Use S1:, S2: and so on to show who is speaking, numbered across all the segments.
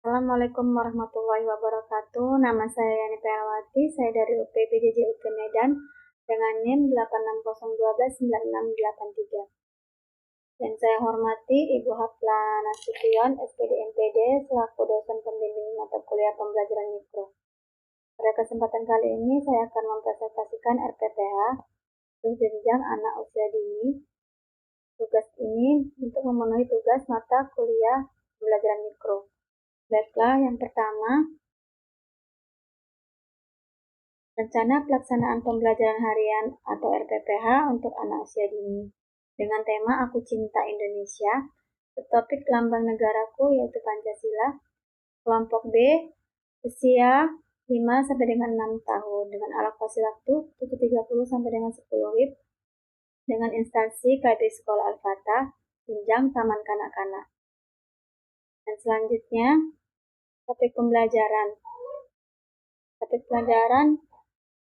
S1: Assalamualaikum warahmatullahi wabarakatuh. Nama saya Yani Perawati, saya dari UPBJJ UP Medan dengan NIM 8601296683. Dan saya hormati Ibu Hapla Nasution, SPD MPD, selaku dosen pembimbing mata kuliah pembelajaran mikro. Pada kesempatan kali ini saya akan mempresentasikan RPPH untuk jenjang anak usia dini. Tugas ini untuk memenuhi tugas mata kuliah pembelajaran mikro. Baiklah, yang pertama, rencana pelaksanaan pembelajaran harian atau RPPH untuk anak usia dini dengan tema Aku Cinta Indonesia. Topik lambang negaraku yaitu Pancasila. Kelompok B, usia 5 sampai dengan 6 tahun dengan alokasi waktu 7.30 sampai dengan 10 WIB dengan instansi KB Sekolah Al-Fatah, jenjang Taman Kanak-kanak. Dan selanjutnya, topik pembelajaran. Topik pelajaran,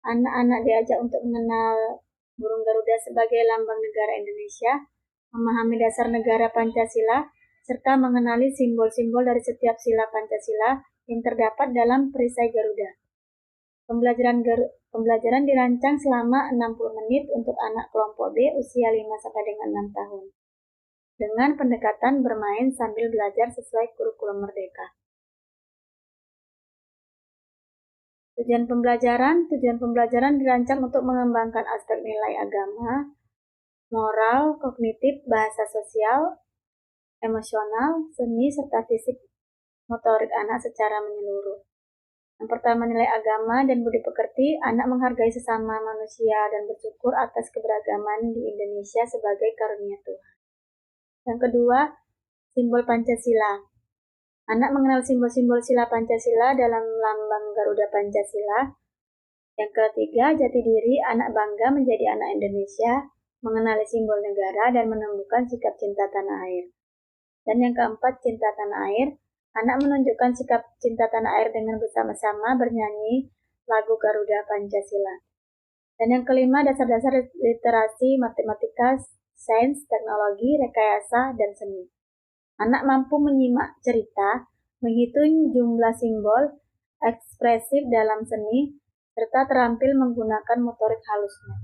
S1: anak-anak diajak untuk mengenal burung Garuda sebagai lambang negara Indonesia, memahami dasar negara Pancasila, serta mengenali simbol-simbol dari setiap sila Pancasila yang terdapat dalam perisai Garuda. Pembelajaran dirancang selama 60 menit untuk anak kelompok B usia 5 sampai dengan 6 tahun. Dengan pendekatan bermain sambil belajar sesuai kurikulum Merdeka. Tujuan pembelajaran dirancang untuk mengembangkan aspek nilai agama, moral, kognitif, bahasa sosial, emosional, seni, serta fisik motorik anak secara menyeluruh. Yang pertama, nilai agama dan budi pekerti, anak menghargai sesama manusia dan bersyukur atas keberagaman di Indonesia sebagai karunia Tuhan. Yang kedua, simbol Pancasila. Anak mengenal simbol-simbol sila Pancasila dalam lambang Garuda Pancasila. Yang ketiga, jati diri, anak bangga menjadi anak Indonesia, mengenali simbol negara dan menemukan sikap cinta tanah air. Dan yang keempat, cinta tanah air. Anak menunjukkan sikap cinta tanah air dengan bersama-sama bernyanyi lagu Garuda Pancasila. Dan yang kelima, dasar-dasar literasi, matematika, sains, teknologi, rekayasa, dan seni. Anak mampu menyimak cerita, menghitung jumlah simbol, ekspresif dalam seni, serta terampil menggunakan motorik halusnya.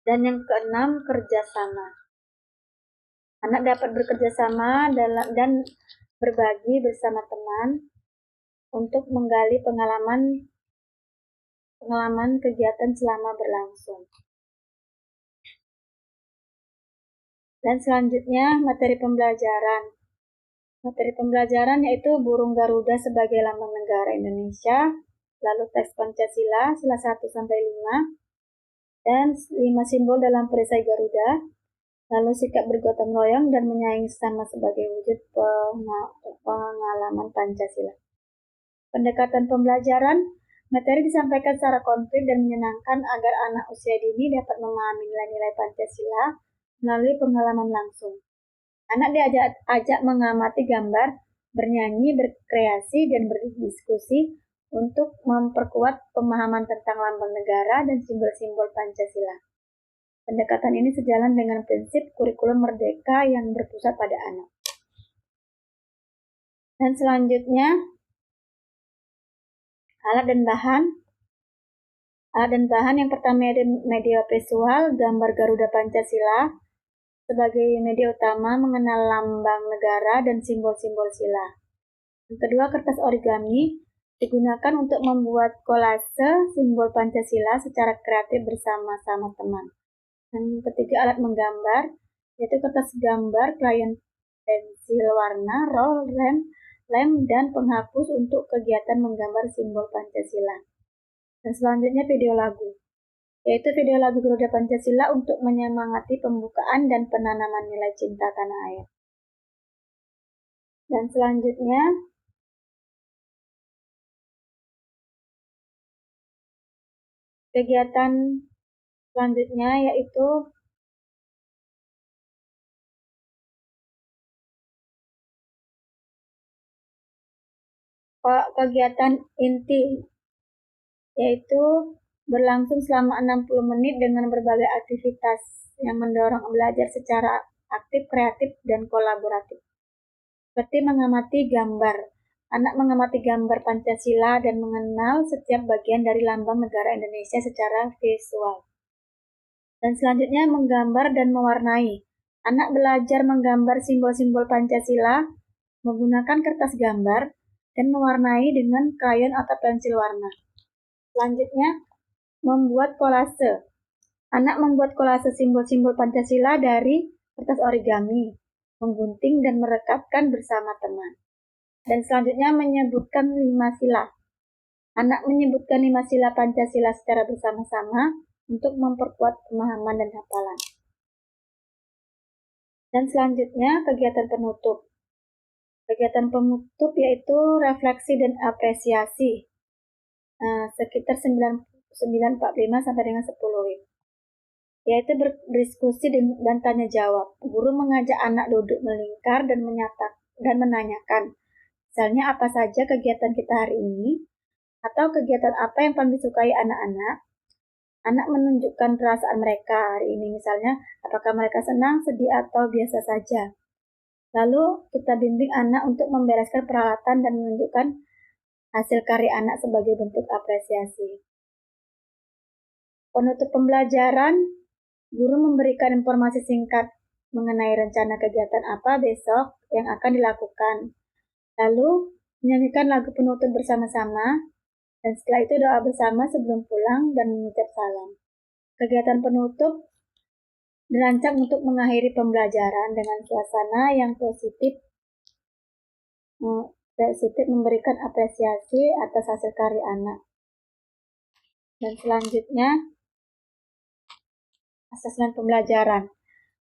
S1: Dan yang keenam, kerjasama. Anak dapat bekerja sama dan berbagi bersama teman untuk menggali pengalaman kegiatan selama berlangsung. Dan selanjutnya materi pembelajaran. Materi pembelajaran yaitu burung Garuda sebagai lambang negara Indonesia, lalu teks Pancasila sila 1 sampai 5 dan 5 simbol dalam perisai Garuda, lalu sikap bergotong royong dan menyayangi sesama sebagai wujud pengalaman Pancasila. Pendekatan pembelajaran, materi disampaikan secara konkret dan menyenangkan agar anak usia dini dapat memahami nilai-nilai Pancasila melalui pengalaman langsung. Anak diajak mengamati gambar, bernyanyi, berkreasi, dan berdiskusi untuk memperkuat pemahaman tentang lambang negara dan simbol-simbol Pancasila. Pendekatan ini sejalan dengan prinsip kurikulum Merdeka yang berpusat pada anak. Dan selanjutnya, alat dan bahan. Alat dan bahan yang pertama media visual, gambar Garuda Pancasila sebagai media utama mengenal lambang negara dan simbol-simbol sila. Yang kedua, kertas origami digunakan untuk membuat kolase simbol Pancasila secara kreatif bersama-sama teman. Yang ketiga, alat menggambar, yaitu kertas gambar, krayon, pensil warna, roll, lem, dan penghapus untuk kegiatan menggambar simbol Pancasila. Dan selanjutnya video lagu, yaitu video lagu Garuda Pancasila untuk menyemangati pembukaan dan penanaman nilai cinta tanah air. Dan selanjutnya, kegiatan selanjutnya yaitu kegiatan inti, yaitu berlangsung selama 60 menit dengan berbagai aktivitas yang mendorong belajar secara aktif, kreatif, dan kolaboratif. seperti mengamati gambar. Anak mengamati gambar Pancasila dan mengenal setiap bagian dari lambang negara Indonesia secara visual. Dan selanjutnya menggambar dan mewarnai. Anak belajar menggambar simbol-simbol Pancasila menggunakan kertas gambar dan mewarnai dengan krayon atau pensil warna. Selanjutnya, membuat kolase. Anak membuat kolase simbol-simbol Pancasila dari kertas origami, menggunting dan merekatkan bersama teman. Dan selanjutnya menyebutkan 5 sila. Anak menyebutkan 5 sila Pancasila secara bersama-sama untuk memperkuat pemahaman dan hafalan. Dan selanjutnya kegiatan penutup. Kegiatan penutup yaitu refleksi dan apresiasi. Sekitar 9.45 sampai dengan 10 WIB. Yaitu berdiskusi dan tanya jawab. Guru mengajak anak duduk melingkar dan menanyakan, misalnya apa saja kegiatan kita hari ini, atau kegiatan apa yang paling disukai anak-anak. Anak menunjukkan perasaan mereka hari ini, misalnya apakah mereka senang, sedih, atau biasa saja. Lalu kita bimbing anak untuk membereskan peralatan dan menunjukkan hasil karya anak sebagai bentuk apresiasi. Penutup pembelajaran, guru memberikan informasi singkat mengenai rencana kegiatan apa besok yang akan dilakukan. Lalu menyanyikan lagu penutup bersama-sama, dan setelah itu doa bersama sebelum pulang dan mengucap salam. Kegiatan penutup dirancang untuk mengakhiri pembelajaran dengan suasana yang positif memberikan apresiasi atas hasil karya anak. Dan selanjutnya, asesmen pembelajaran.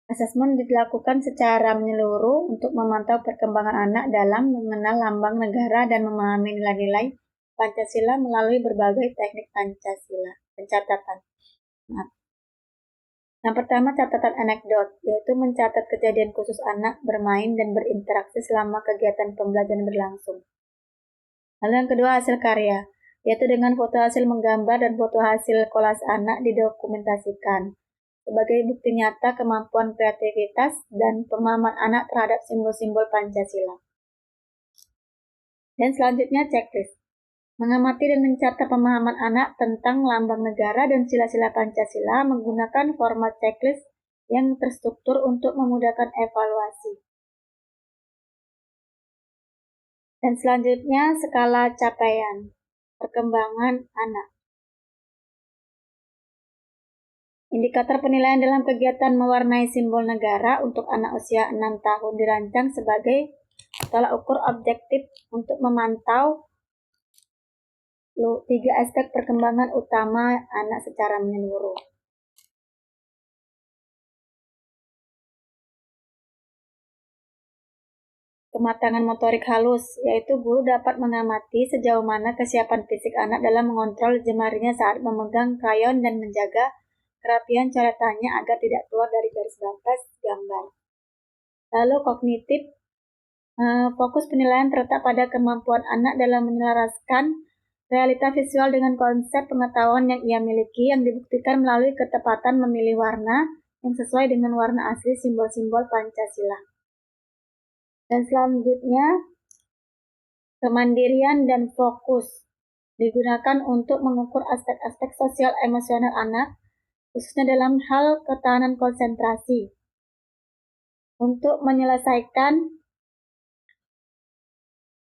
S1: Asesmen dilakukan secara menyeluruh untuk memantau perkembangan anak dalam mengenal lambang negara dan memahami nilai-nilai Pancasila melalui berbagai teknik pencatatan. Yang pertama, catatan anekdot, yaitu mencatat kejadian khusus anak bermain dan berinteraksi selama kegiatan pembelajaran berlangsung. Lalu yang kedua, hasil karya, yaitu dengan foto hasil menggambar dan foto hasil kolase anak didokumentasikan sebagai bukti nyata kemampuan kreativitas dan pemahaman anak terhadap simbol-simbol Pancasila. Dan selanjutnya, checklist. Mengamati dan mencatat pemahaman anak tentang lambang negara dan sila-sila Pancasila menggunakan format checklist yang terstruktur untuk memudahkan evaluasi. Dan selanjutnya, skala capaian perkembangan anak. Indikator penilaian dalam kegiatan mewarnai simbol negara untuk anak usia 6 tahun dirancang sebagai tolak ukur objektif untuk memantau 3 aspek perkembangan utama anak secara menyeluruh. Kematangan motorik halus, yaitu guru dapat mengamati sejauh mana kesiapan fisik anak dalam mengontrol jemarinya saat memegang krayon dan menjaga kerapian coretannya agar tidak keluar dari garis batas gambar. Lalu kognitif, fokus penilaian terletak pada kemampuan anak dalam menyelaraskan realita visual dengan konsep pengetahuan yang ia miliki yang dibuktikan melalui ketepatan memilih warna yang sesuai dengan warna asli simbol-simbol Pancasila. Dan selanjutnya, kemandirian dan fokus digunakan untuk mengukur aspek-aspek sosial emosional anak, khususnya dalam hal ketahanan konsentrasi. Untuk menyelesaikan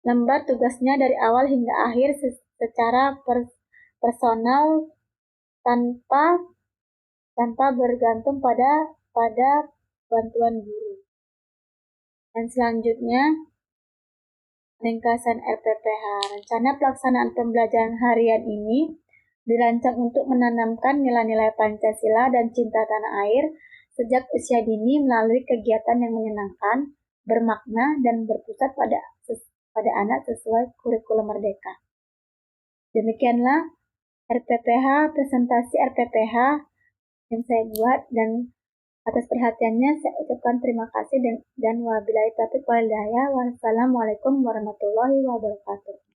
S1: lembar tugasnya dari awal hingga akhir secara personal tanpa bergantung pada bantuan guru. Dan selanjutnya, ringkasan RPPH. Rencana pelaksanaan pembelajaran harian ini dirancang untuk menanamkan nilai-nilai Pancasila dan cinta tanah air sejak usia dini melalui kegiatan yang menyenangkan, bermakna, dan berpusat pada anak sesuai kurikulum Merdeka. Demikianlah presentasi RPPH yang saya buat, dan atas perhatiannya saya ucapkan terima kasih dan wabillahi taufiq wal hidayah. Wassalamualaikum warahmatullahi wabarakatuh.